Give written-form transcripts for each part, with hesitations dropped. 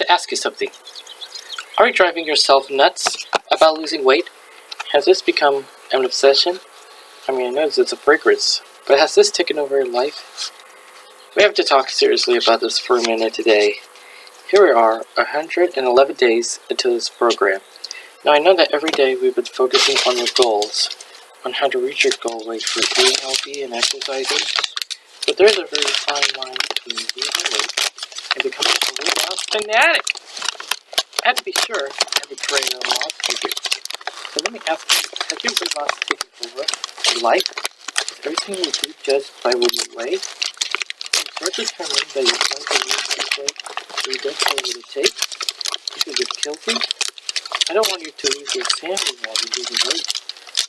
to ask you something. Are you driving yourself nuts about losing weight? Has this become an obsession? I mean, I know it's a fragrance, but has this taken over your life? We have to talk seriously about this for a minute today. Here we are, 111 days into this program. Now I know that every day we've been focusing on your goals, on how to reach your goal weight for being healthy and exercising, but there's a very fine line between losing weight and becoming a weight loss fanatic. I have to be sure I have a great loss figure. So let me ask you, has your weight loss taken over your life? Is everything you do judged by what you weigh? Start determining that you're trying to lose this weight, so you don't know what it takes. This is just guilty. I don't want you to lose your sanity while you're losing weight.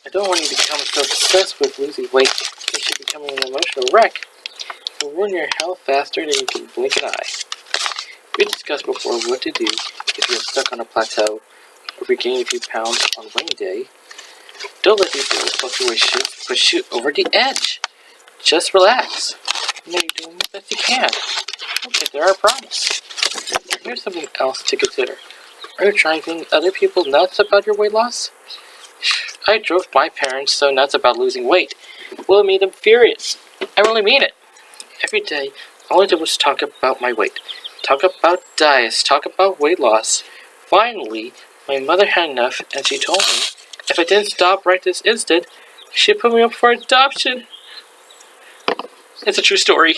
I don't want you to become so obsessed with losing weight that you're becoming an emotional wreck. It will ruin your health faster than you can blink an eye. We discussed before what to do if you're stuck on a plateau, or if you gain a few pounds on rainy day. Don't let these little fluctuations push you over the edge. Just relax. You know you're doing the best you can. You'll get there, I promise. Here's something else to consider. Are you driving other people nuts about your weight loss? I drove my parents so nuts about losing weight. Well, it made them furious. I really mean it. Every day, all I did was talk about my weight. Talk about diets. Talk about weight loss. Finally, my mother had enough, and she told me if I didn't stop right this instant, she'd put me up for adoption. It's a true story.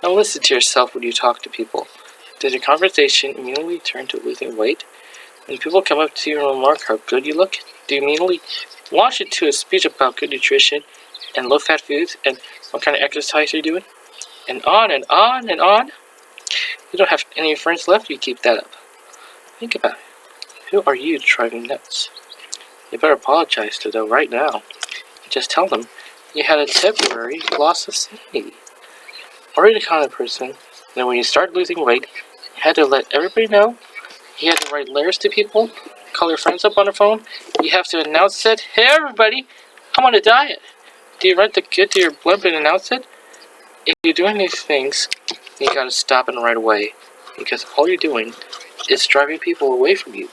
Now listen to yourself when you talk to people. Does your conversation immediately turn to losing weight? When people come up to you and remark how good you look, do you immediately launch into a speech about good nutrition and low-fat foods and what kind of exercise you're doing? And on and on and on? You don't have any friends left, you keep that up. Think about it. Who are you driving nuts? You better apologize to them right now. Just tell them you had a temporary loss of sanity. Are you the kind of person that when you start losing weight, you had to let everybody know? You had to write letters to people? Call your friends up on the phone? You have to announce it? Hey everybody, I'm on a diet. Do you get to your blimp and announce it? If you're doing these things, you gotta stop it right away. Because all you're doing is driving people away from you.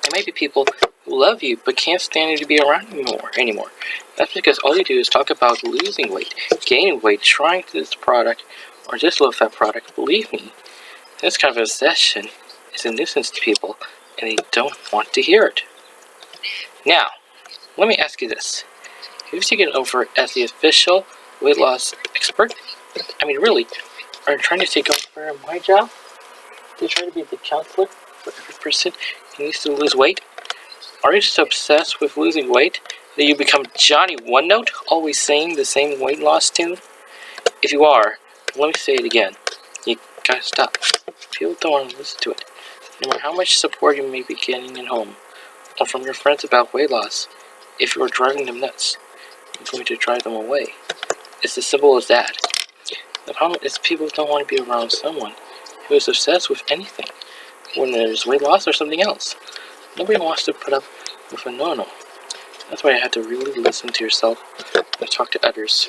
There may be people who love you but can't stand you to be around you anymore. That's because all you do is talk about losing weight, gaining weight, trying this product or this low-fat product. Believe me, this kind of obsession is a nuisance to people and they don't want to hear it. Now, let me ask you this. Have you taken over as the official weight loss expert? I mean, really, are you trying to take over my job? Do you try to be the counselor for every person who needs to lose weight? Are you so obsessed with losing weight that you become Johnny One Note, always saying the same weight loss tune? If you are, let me say it again. You gotta stop. People don't want to listen to it. No matter how much support you may be getting at home, or from your friends about weight loss, if you are driving them nuts, you're going to drive them away. It's as simple as that. The problem is people don't want to be around someone who is obsessed with anything, when there's weight loss or something else. Nobody wants to put up with a no-no. That's why I had to really listen to yourself and talk to others.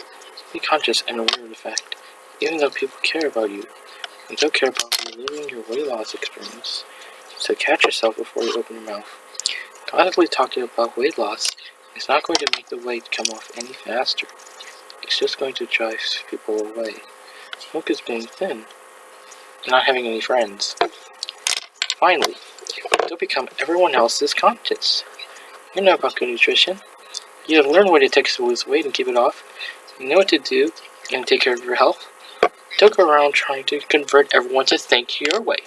Be conscious and aware of the fact, even though people care about you, they don't care about you living your weight loss experience. So catch yourself before you open your mouth. Constantly talking about weight loss is not going to make the weight come off any faster. It's just going to drive people away. Smoke is being thin and not having any friends. Finally, don't become everyone else's conscience. You know about good nutrition. You have learned what it takes to lose weight and keep it off. You know what to do and take care of your health. Don't go around trying to convert everyone to think your way.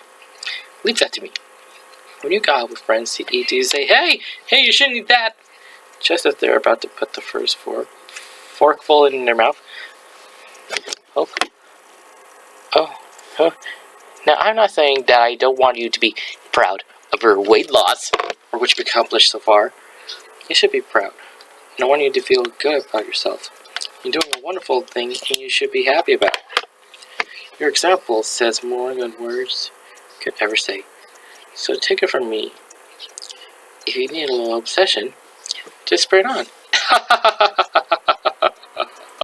Leave that to me. When you go out with friends to eat, do you say, hey, you shouldn't eat that? Just as they're about to put the first forkful in their mouth. Oh. Now, I'm not saying that I don't want you to be proud of your weight loss or what you've accomplished so far. You should be proud. And I want you to feel good about yourself. You're doing a wonderful thing and you should be happy about it. Your example says more than words could ever say. So take it from me. If you need a little obsession, just spray it on.